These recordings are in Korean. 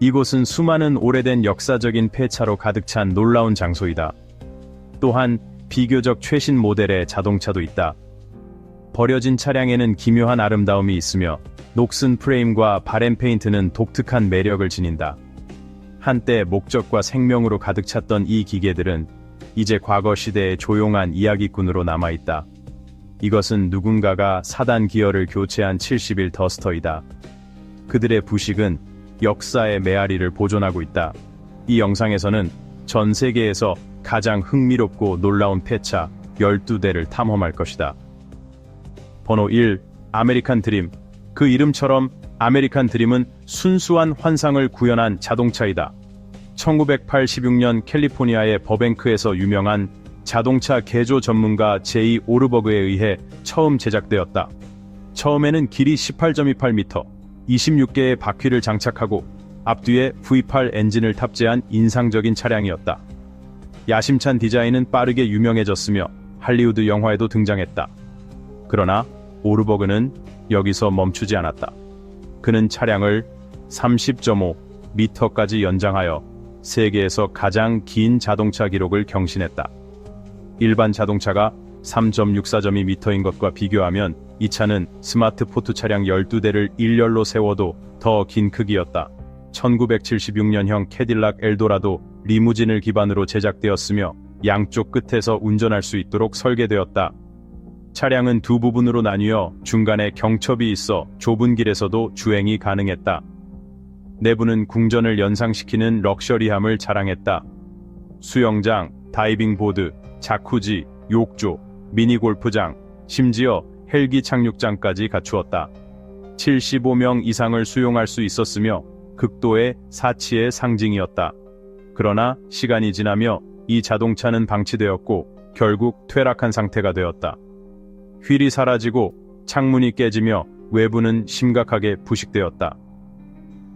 이곳은 수많은 오래된 역사적인 폐차로 가득 찬 놀라운 장소이다. 또한 비교적 최신 모델의 자동차도 있다. 버려진 차량에는 기묘한 아름다움이 있으며 녹슨 프레임과 바렌 페인트는 독특한 매력을 지닌다. 한때 목적과 생명으로 가득 찼던 이 기계들은 이제 과거 시대의 조용한 이야기꾼으로 남아있다. 이것은 누군가가 4단 기어를 교체한 70일 더스터이다. 그들의 부식은 역사의 메아리를 보존하고 있다. 이 영상에서는 전 세계에서 가장 흥미롭고 놀라운 폐차 12대를 탐험할 것이다. 번호 1. 아메리칸 드림. 그 이름처럼 아메리칸 드림은 순수한 환상을 구현한 자동차이다. 1986년 캘리포니아의 버뱅크에서 유명한 자동차 개조 전문가 제이 오르버그에 의해 처음 제작되었다. 처음에는 길이 18.28m, 26개의 바퀴를 장착하고 앞뒤에 V8 엔진을 탑재한 인상적인 차량이었다. 야심찬 디자인은 빠르게 유명해졌으며 할리우드 영화에도 등장했다. 그러나 오르버그는 여기서 멈추지 않았다. 그는 차량을 30.5m까지 연장하여 세계에서 가장 긴 자동차 기록을 경신했다. 일반 자동차가 3.64.2m인 것과 비교하면 이 차는 스마트 포트 차량 12대를 일렬로 세워도 더 긴 크기였다. 1976년형 캐딜락 엘도라도 리무진을 기반으로 제작되었으며 양쪽 끝에서 운전할 수 있도록 설계되었다. 차량은 두 부분으로 나뉘어 중간에 경첩이 있어 좁은 길에서도 주행이 가능했다. 내부는 궁전을 연상시키는 럭셔리함을 자랑했다. 수영장, 다이빙 보드, 자쿠지, 욕조, 미니 골프장, 심지어 헬기 착륙장까지 갖추었다. 75명 이상을 수용할 수 있었으며 극도의 사치의 상징이었다. 그러나 시간이 지나며 이 자동차는 방치되었고 결국 퇴락한 상태가 되었다. 휠이 사라지고 창문이 깨지며 외부는 심각하게 부식되었다.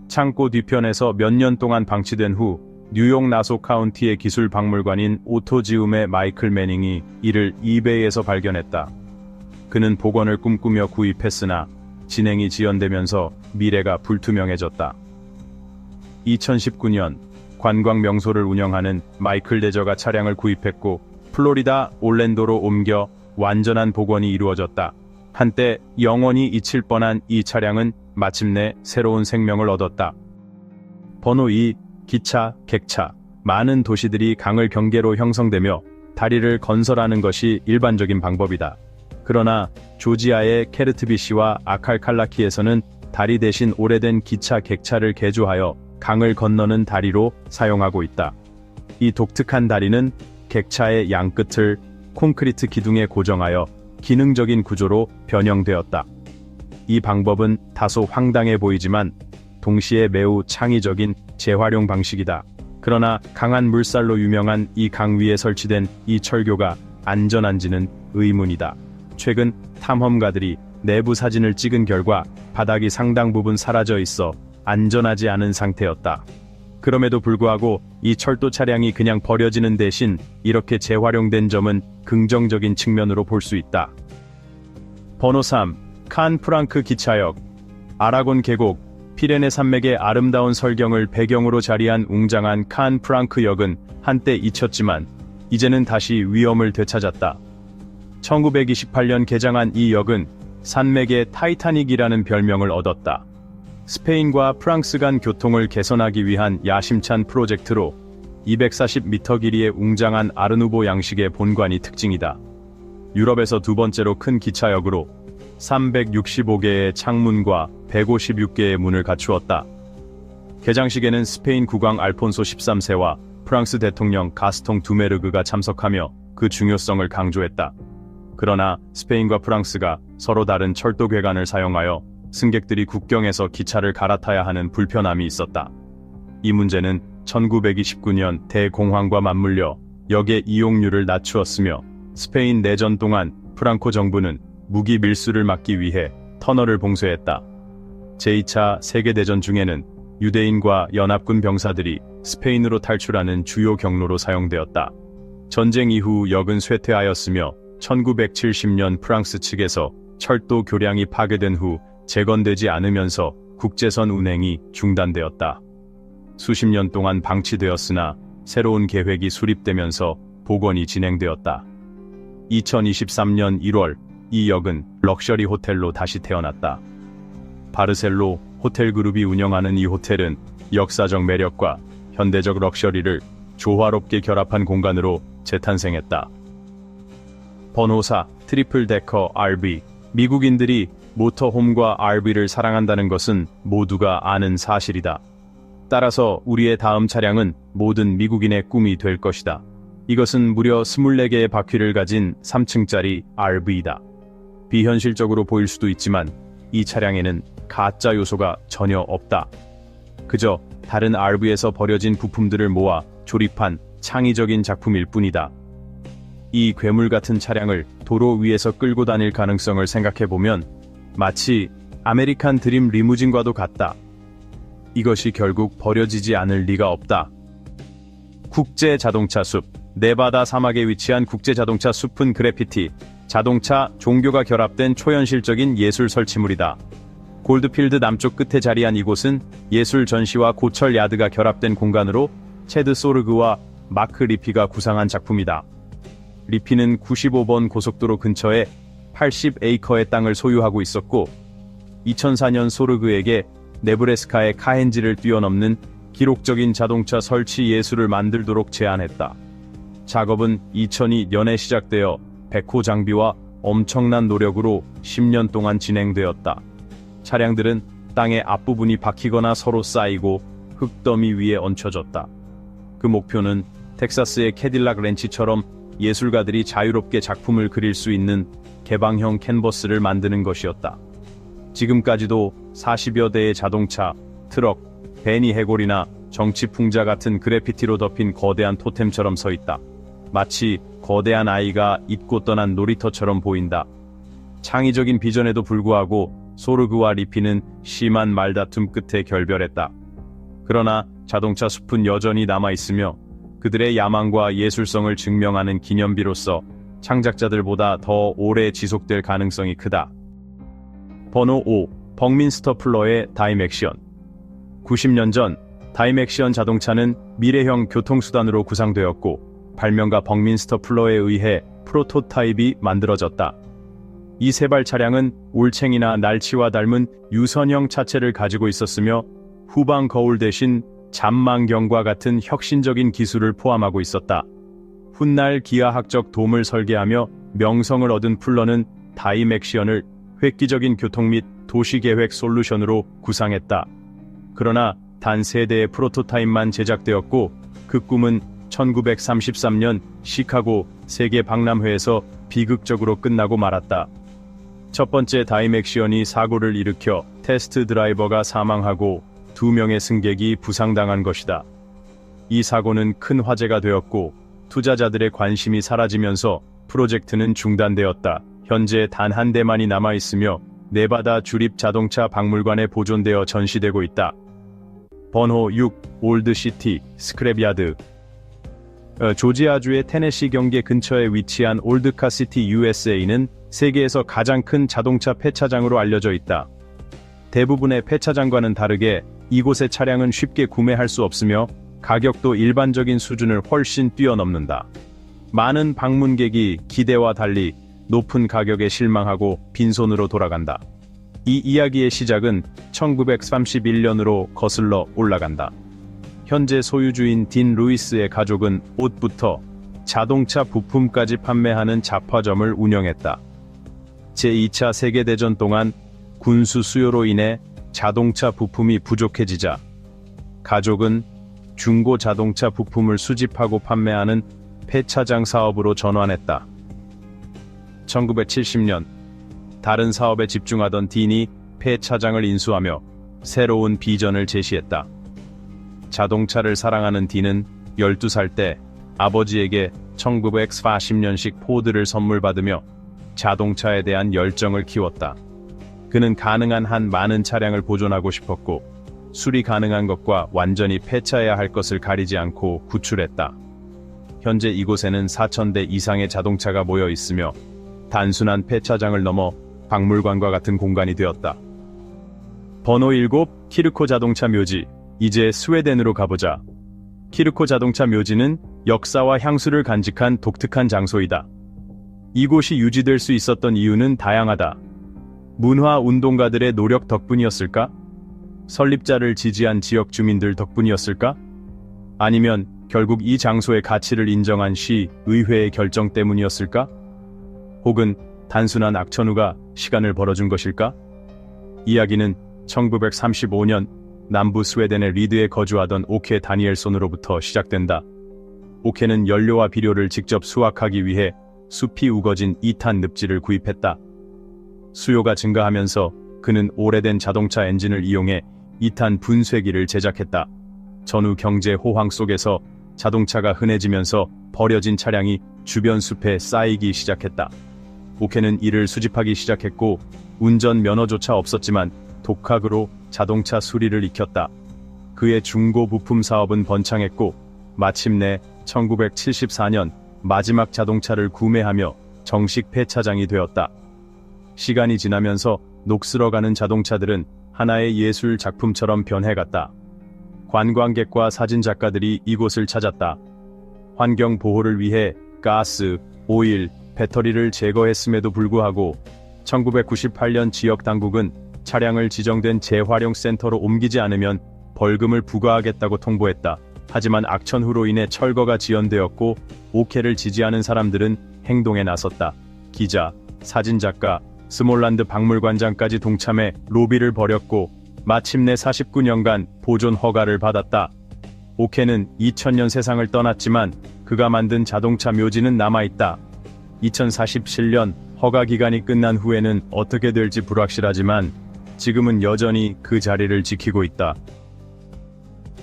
창고 뒤편에서 몇 년 동안 방치된 후 뉴욕 나소 카운티의 기술 박물관인 오토지움의 마이클 매닝이 이를 이베이에서 발견했다. 그는 복원을 꿈꾸며 구입했으나 진행이 지연되면서 미래가 불투명해졌다. 2019년 관광 명소를 운영하는 마이클 데저가 차량을 구입했고 플로리다 올랜도로 옮겨 완전한 복원이 이루어졌다. 한때 영원히 잊힐 뻔한 이 차량은 마침내 새로운 생명을 얻었다. 번호 2. 기차, 객차. 많은 도시들이 강을 경계로 형성되며 다리를 건설하는 것이 일반적인 방법이다. 그러나 조지아의 케르트비시와 아칼칼라키에서는 다리 대신 오래된 기차 객차를 개조하여 강을 건너는 다리로 사용하고 있다. 이 독특한 다리는 객차의 양끝을 콘크리트 기둥에 고정하여 기능적인 구조로 변형되었다. 이 방법은 다소 황당해 보이지만 동시에 매우 창의적인 재활용 방식이다. 그러나 강한 물살로 유명한 이 강 위에 설치된 이 철교가 안전한지는 의문이다. 최근 탐험가들이 내부 사진을 찍은 결과 바닥이 상당 부분 사라져 있어 안전하지 않은 상태였다. 그럼에도 불구하고 이 철도 차량이 그냥 버려지는 대신 이렇게 재활용된 점은 긍정적인 측면으로 볼 수 있다. 번호 3. 칸 프랑크 기차역. 아라곤 계곡, 피레네 산맥의 아름다운 설경을 배경으로 자리한 웅장한 칸 프랑크 역은 한때 잊혔지만 이제는 다시 위엄을 되찾았다. 1928년 개장한 이 역은 산맥의 타이타닉이라는 별명을 얻었다. 스페인과 프랑스 간 교통을 개선하기 위한 야심찬 프로젝트로 240m 길이의 웅장한 아르누보 양식의 본관이 특징이다. 유럽에서 두 번째로 큰 기차역으로 365개의 창문과 156개의 문을 갖추었다. 개장식에는 스페인 국왕 알폰소 13세와 프랑스 대통령 가스통 두메르그가 참석하며 그 중요성을 강조했다. 그러나 스페인과 프랑스가 서로 다른 철도 궤관을 사용하여 승객들이 국경에서 기차를 갈아타야 하는 불편함이 있었다. 이 문제는 1929년 대공황과 맞물려 역의 이용률을 낮추었으며 스페인 내전 동안 프랑코 정부는 무기 밀수를 막기 위해 터널을 봉쇄했다. 제2차 세계대전 중에는 유대인과 연합군 병사들이 스페인으로 탈출하는 주요 경로로 사용되었다. 전쟁 이후 역은 쇠퇴하였으며 1970년 프랑스 측에서 철도 교량이 파괴된 후 재건되지 않으면서 국제선 운행이 중단되었다. 수십 년 동안 방치되었으나 새로운 계획이 수립되면서 복원이 진행되었다. 2023년 1월 이 역은 럭셔리 호텔로 다시 태어났다. 바르셀로 호텔그룹이 운영하는 이 호텔은 역사적 매력과 현대적 럭셔리를 조화롭게 결합한 공간으로 재탄생했다. 번호사 트리플 데커 RV. 미국인들이 모터홈과 RV를 사랑한다는 것은 모두가 아는 사실이다. 따라서 우리의 다음 차량은 모든 미국인의 꿈이 될 것이다. 이것은 무려 24개의 바퀴를 가진 3층짜리 RV이다. 비현실적으로 보일 수도 있지만 이 차량에는 가짜 요소가 전혀 없다. 그저 다른 RV에서 버려진 부품들을 모아 조립한 창의적인 작품일 뿐이다. 이 괴물 같은 차량을 도로 위에서 끌고 다닐 가능성을 생각해보면 마치 아메리칸 드림 리무진과도 같다. 이것이 결국 버려지지 않을 리가 없다. 국제 자동차 숲. 네바다 사막에 위치한 국제 자동차 숲은 그래피티, 자동차, 종교가 결합된 초현실적인 예술 설치물이다. 골드필드 남쪽 끝에 자리한 이곳은 예술 전시와 고철 야드가 결합된 공간으로 체드 소르그와 마크 리피가 구상한 작품이다. 리피는 95번 고속도로 근처에 80에이커의 땅을 소유하고 있었고 2004년 소르그에게 네브래스카의 카헨지를 뛰어넘는 기록적인 자동차 설치 예술을 만들도록 제안했다. 작업은 2002년에 시작되어 백호 장비와 엄청난 노력으로 10년 동안 진행되었다. 차량들은 땅의 앞부분이 박히거나 서로 쌓이고 흙더미 위에 얹혀졌다. 그 목표는 텍사스의 캐딜락 렌치처럼 예술가들이 자유롭게 작품을 그릴 수 있는 개방형 캔버스를 만드는 것이었다. 지금까지도 40여 대의 자동차, 트럭, 베니 해골이나 정치 풍자 같은 그래피티로 덮인 거대한 토템처럼 서 있다. 마치 거대한 아이가 잊고 떠난 놀이터처럼 보인다. 창의적인 비전에도 불구하고 소르그와 리피는 심한 말다툼 끝에 결별했다. 그러나 자동차 숲은 여전히 남아있으며 그들의 야망과 예술성을 증명하는 기념비로서 창작자들보다 더 오래 지속될 가능성이 크다. 번호 5. 벅민스터 플러의 다이맥시언. 90년 전 다이맥시언 자동차는 미래형 교통수단으로 구상되었고 발명가 벅민스터 플러에 의해 프로토타입이 만들어졌다. 이 세발 차량은 올챙이나 날치와 닮은 유선형 차체를 가지고 있었으며 후방 거울 대신 잠망경과 같은 혁신적인 기술을 포함하고 있었다. 훗날 기하학적 돔을 설계하며 명성을 얻은 플러는 다이맥시언을 획기적인 교통 및 도시계획 솔루션으로 구상했다. 그러나 단 3대의 프로토타입만 제작되었고 그 꿈은 1933년 시카고 세계 박람회에서 비극적으로 끝나고 말았다. 첫 번째 다이맥시언이 사고를 일으켜 테스트 드라이버가 사망하고 2명의 승객이 부상당한 것이다. 이 사고는 큰 화제가 되었고 투자자들의 관심이 사라지면서 프로젝트는 중단되었다. 현재 단 한 대만이 남아있으며 네바다 주립 자동차 박물관에 보존되어 전시되고 있다. 번호 6. 올드시티 스크랩야드. 조지아주의 테네시 경계 근처에 위치한 올드카시티 USA는 세계에서 가장 큰 자동차 폐차장으로 알려져 있다. 대부분의 폐차장과는 다르게 이곳의 차량은 쉽게 구매할 수 없으며 가격도 일반적인 수준을 훨씬 뛰어넘는다. 많은 방문객이 기대와 달리 높은 가격에 실망하고 빈손으로 돌아간다. 이 이야기의 시작은 1931년으로 거슬러 올라간다. 현재 소유주인 딘 루이스의 가족은 옷부터 자동차 부품까지 판매하는 잡화점을 운영했다. 제2차 세계대전 동안 군수 수요로 인해 자동차 부품이 부족해지자 가족은 중고 자동차 부품을 수집하고 판매하는 폐차장 사업으로 전환했다. 1970년 다른 사업에 집중하던 딘이 폐차장을 인수하며 새로운 비전을 제시했다. 자동차를 사랑하는 딘은 12살 때 아버지에게 1940년식 포드를 선물 받으며 자동차에 대한 열정을 키웠다. 그는 가능한 한 많은 차량을 보존하고 싶었고 수리 가능한 것과 완전히 폐차해야 할 것을 가리지 않고 구출했다. 현재 이곳에는 4,000대 이상의 자동차가 모여 있으며 단순한 폐차장을 넘어 박물관과 같은 공간이 되었다. 번호 7. 키르코 자동차 묘지. 이제 스웨덴으로 가보자. 키르코 자동차 묘지는 역사와 향수를 간직한 독특한 장소이다. 이곳이 유지될 수 있었던 이유는 다양하다. 문화 운동가들의 노력 덕분이었을까? 설립자를 지지한 지역 주민들 덕분이었을까? 아니면 결국 이 장소의 가치를 인정한 시, 의회의 결정 때문이었을까? 혹은 단순한 악천후가 시간을 벌어준 것일까? 이야기는 1935년 남부 스웨덴의 리드에 거주하던 오케 다니엘손으로부터 시작된다. 오케는 연료와 비료를 직접 수확하기 위해 숲이 우거진 2탄 늪지를 구입했다. 수요가 증가하면서 그는 오래된 자동차 엔진을 이용해 2탄 분쇄기를 제작했다. 전후 경제 호황 속에서 자동차가 흔해지면서 버려진 차량이 주변 숲에 쌓이기 시작했다. 오케는 이를 수집하기 시작했고 운전 면허조차 없었지만 독학으로 자동차 수리를 익혔다. 그의 중고 부품 사업은 번창했고 마침내 1974년 마지막 자동차를 구매하며 정식 폐차장이 되었다. 시간이 지나면서 녹슬어가는 자동차들은 하나의 예술 작품처럼 변해갔다. 관광객과 사진작가들이 이곳을 찾았다. 환경 보호를 위해 가스, 오일, 배터리를 제거했음에도 불구하고 1998년 지역 당국은 차량을 지정된 재활용 센터로 옮기지 않으면 벌금을 부과하겠다고 통보했다. 하지만 악천후로 인해 철거가 지연되었고 오케를 지지하는 사람들은 행동에 나섰다. 기자, 사진작가, 스몰란드 박물관장까지 동참해 로비를 벌였고 마침내 49년간 보존 허가를 받았다. 오케는 2000년 세상을 떠났지만 그가 만든 자동차 묘지는 남아있다. 2047년 허가 기간이 끝난 후에는 어떻게 될지 불확실하지만 지금은 여전히 그 자리를 지키고 있다.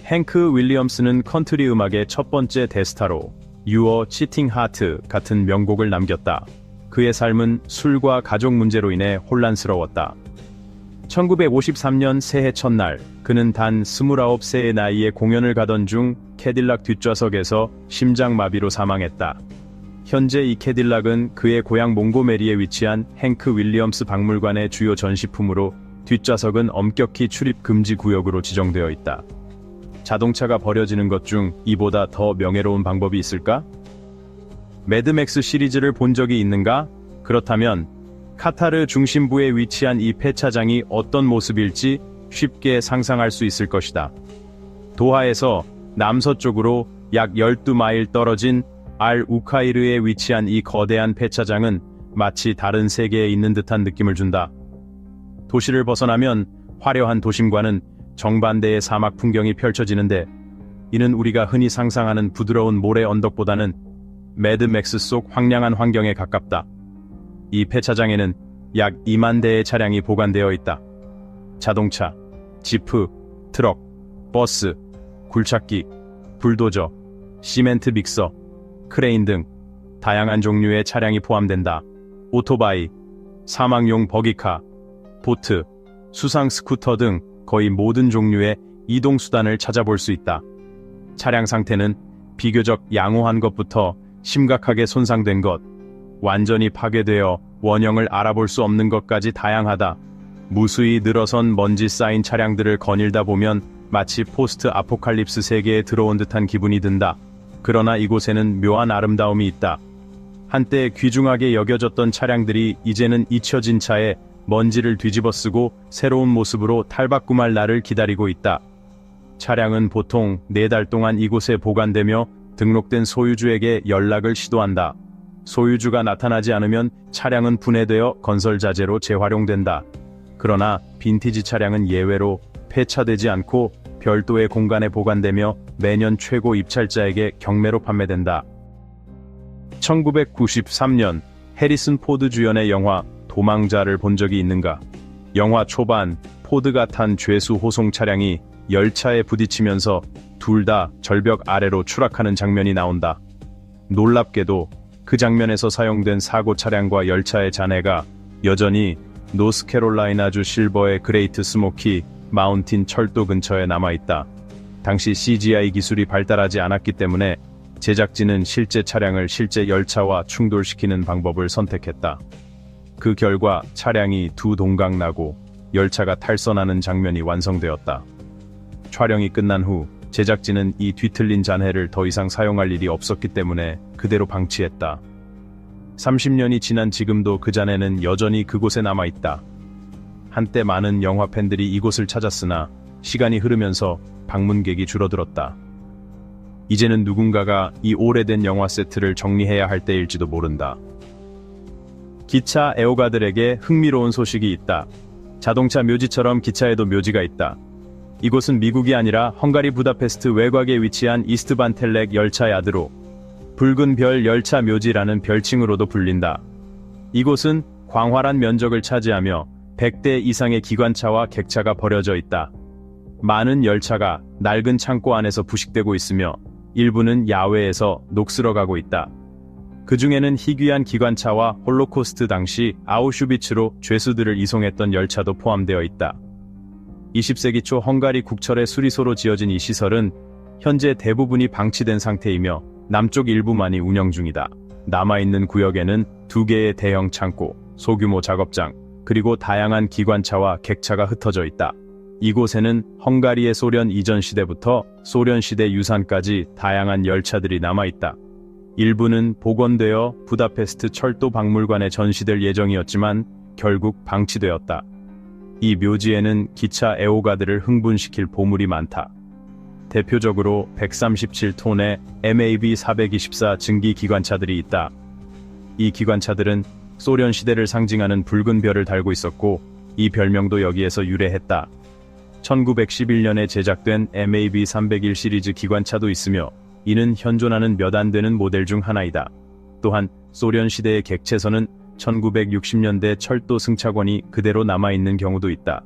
행크 윌리엄스는 컨트리 음악의 첫 번째 대스타로 유어 치팅 하트 같은 명곡을 남겼다. 그의 삶은 술과 가족 문제로 인해 혼란스러웠다. 1953년 새해 첫날 그는 단 29세의 나이에 공연을 가던 중 캐딜락 뒷좌석에서 심장마비로 사망했다. 현재 이 캐딜락은 그의 고향 몽고메리에 위치한 행크 윌리엄스 박물관의 주요 전시품으로 뒷좌석은 엄격히 출입 금지 구역으로 지정되어 있다. 자동차가 버려지는 것 중 이보다 더 명예로운 방법이 있을까? 매드맥스 시리즈를 본 적이 있는가? 그렇다면 카타르 중심부에 위치한 이 폐차장이 어떤 모습일지 쉽게 상상할 수 있을 것이다. 도하에서 남서쪽으로 약 12마일 떨어진 알 우카이르에 위치한 이 거대한 폐차장은 마치 다른 세계에 있는 듯한 느낌을 준다. 도시를 벗어나면 화려한 도심과는 정반대의 사막 풍경이 펼쳐지는데 이는 우리가 흔히 상상하는 부드러운 모래 언덕보다는 매드맥스 속 황량한 환경에 가깝다. 이 폐차장에는 약 2만 대의 차량이 보관되어 있다. 자동차, 지프, 트럭, 버스, 굴착기, 불도저, 시멘트 믹서, 크레인 등 다양한 종류의 차량이 포함된다. 오토바이, 사막용 버기카, 보트, 수상 스쿠터 등 거의 모든 종류의 이동수단을 찾아볼 수 있다. 차량 상태는 비교적 양호한 것부터 심각하게 손상된 것, 완전히 파괴되어 원형을 알아볼 수 없는 것까지 다양하다. 무수히 늘어선 먼지 쌓인 차량들을 거닐다 보면 마치 포스트 아포칼립스 세계에 들어온 듯한 기분이 든다. 그러나 이곳에는 묘한 아름다움이 있다. 한때 귀중하게 여겨졌던 차량들이 이제는 잊혀진 차에 먼지를 뒤집어쓰고 새로운 모습으로 탈바꿈할 날을 기다리고 있다. 차량은 보통 4달 동안 이곳에 보관되며 등록된 소유주에게 연락을 시도한다. 소유주가 나타나지 않으면 차량은 분해되어 건설자재로 재활용된다. 그러나 빈티지 차량은 예외로 폐차되지 않고 별도의 공간에 보관되며 매년 최고 입찰자에게 경매로 판매된다. 1993년 해리슨 포드 주연의 영화 도망자를 본 적이 있는가? 영화 초반 포드가 탄 죄수 호송 차량이 열차에 부딪히면서 둘 다 절벽 아래로 추락하는 장면이 나온다. 놀랍게도 그 장면에서 사용된 사고 차량과 열차의 잔해가 여전히 노스캐롤라이나주 실버의 그레이트 스모키 마운틴 철도 근처에 남아있다. 당시 CGI 기술이 발달하지 않았기 때문에 제작진은 실제 차량을 실제 열차와 충돌시키는 방법을 선택했다. 그 결과 차량이 두 동강 나고 열차가 탈선하는 장면이 완성되었다. 촬영이 끝난 후 제작진은 이 뒤틀린 잔해를 더 이상 사용할 일이 없었기 때문에 그대로 방치했다. 30년이 지난 지금도 그 잔해는 여전히 그곳에 남아있다. 한때 많은 영화 팬들이 이곳을 찾았으나 시간이 흐르면서 방문객이 줄어들었다. 이제는 누군가가 이 오래된 영화 세트를 정리해야 할 때일지도 모른다. 기차 애호가들에게 흥미로운 소식이 있다. 자동차 묘지처럼 기차에도 묘지가 있다. 이곳은 미국이 아니라 헝가리 부다페스트 외곽에 위치한 이스트반텔렉 열차 야드로 붉은 별 열차 묘지라는 별칭으로도 불린다. 이곳은 광활한 면적을 차지하며 100대 이상의 기관차와 객차가 버려져 있다. 많은 열차가 낡은 창고 안에서 부식되고 있으며 일부는 야외에서 녹슬어가고 있다. 그 중에는 희귀한 기관차와 홀로코스트 당시 아우슈비츠로 죄수들을 이송했던 열차도 포함되어 있다. 20세기 초 헝가리 국철의 수리소로 지어진 이 시설은 현재 대부분이 방치된 상태이며 남쪽 일부만이 운영 중이다. 남아있는 구역에는 2개의 대형 창고, 소규모 작업장, 그리고 다양한 기관차와 객차가 흩어져 있다. 이곳에는 헝가리의 소련 이전 시대부터 소련 시대 유산까지 다양한 열차들이 남아있다. 일부는 복원되어 부다페스트 철도 박물관에 전시될 예정이었지만 결국 방치되었다. 이 묘지에는 기차 애호가들을 흥분시킬 보물이 많다. 대표적으로 137톤의 MAB-424 증기 기관차들이 있다. 이 기관차들은 소련 시대를 상징하는 붉은 별을 달고 있었고 이 별명도 여기에서 유래했다. 1911년에 제작된 MAB-301 시리즈 기관차도 있으며 이는 현존하는 몇 안 되는 모델 중 하나이다. 또한 소련 시대의 객체선은 1960년대 철도 승차권이 그대로 남아있는 경우도 있다.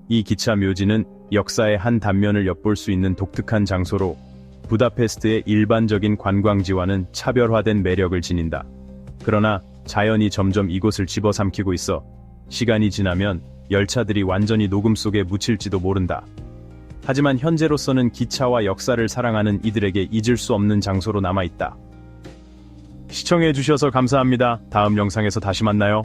이 기차 묘지는 역사의 한 단면을 엿볼 수 있는 독특한 장소로 부다페스트의 일반적인 관광지와는 차별화된 매력을 지닌다. 그러나 자연이 점점 이곳을 집어삼키고 있어 시간이 지나면 열차들이 완전히 녹음 속에 묻힐지도 모른다. 하지만 현재로서는 기차와 역사를 사랑하는 이들에게 잊을 수 없는 장소로 남아있다. 시청해주셔서 감사합니다. 다음 영상에서 다시 만나요.